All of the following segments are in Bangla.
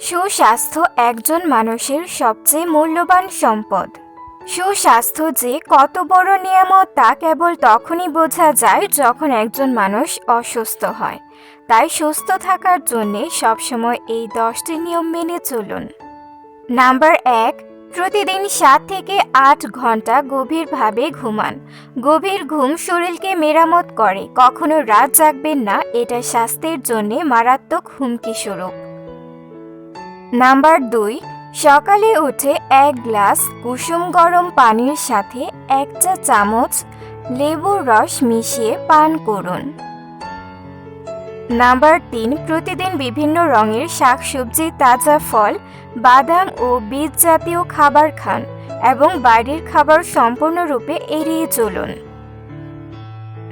সুস্বাস্থ্য একজন মানুষের সবচেয়ে মূল্যবান সম্পদ। সুস্বাস্থ্য যে কত বড় নিয়ামত তা কেবল তখনই বোঝা যায় যখন একজন মানুষ অসুস্থ হয়। তাই সুস্থ থাকার জন্য সবসময় এই 10টি নিয়ম মেনে চলুন। নাম্বার 1, প্রতিদিন 7 থেকে 8 ঘন্টা গভীরভাবে ঘুমান। গভীর ঘুম শরীরকে মেরামত করে। কখনো রাত জাগবেন না, এটা স্বাস্থ্যের জন্য মারাত্মক হুমকি স্বরূপ। নাম্বার 2, সকালে উঠে 1 গ্লাস কুসুম গরম পানির সাথে 1 চা চামচ লেবুর রস মিশিয়ে পান করুন। নাম্বার 3, প্রতিদিন বিভিন্ন রঙের শাকসবজি, তাজা ফল, বাদাম ও বীজ জাতীয় খাবার খান এবং বাইরের খাবার সম্পূর্ণরূপে এড়িয়ে চলুন।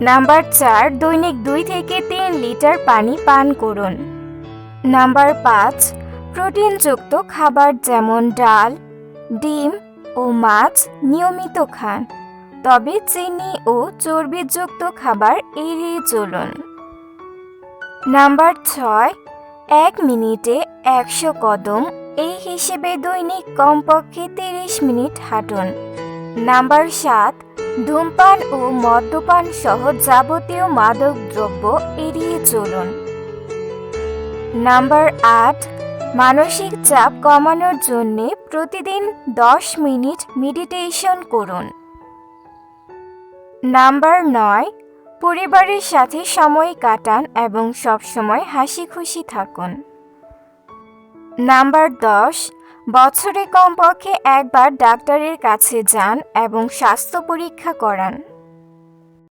নাম্বার 4, দৈনিক 2 থেকে 3 লিটার পানি পান করুন। নাম্বার 5, প্রোটিনযুক্ত খাবার যেমন ডাল, ডিম ও মাছ নিয়মিত খান, তবে চিনি ও চর্বিযুক্ত খাবার এড়িয়ে চলুন। নাম্বার 6, 1 মিনিটে 100 কদম, এই হিসেবে দৈনিক কমপক্ষে 30 মিনিট হাঁটুন। নাম্বার 7, ধূমপান ও মদ্যপান সহ যাবতীয় মাদক দ্রব্য এড়িয়ে চলুন। নাম্বার 8, মানসিক চাপ কমানোর জন্য প্রতিদিন 10 মিনিট মেডিটেশন করুন। নাম্বার 9, পরিবারের সাথে সময় কাটান এবং সবসময় হাসি খুশি থাকুন। নাম্বার 10, বছরে কমপক্ষে একবার ডাক্তারের কাছে যান এবং স্বাস্থ্য পরীক্ষা করান।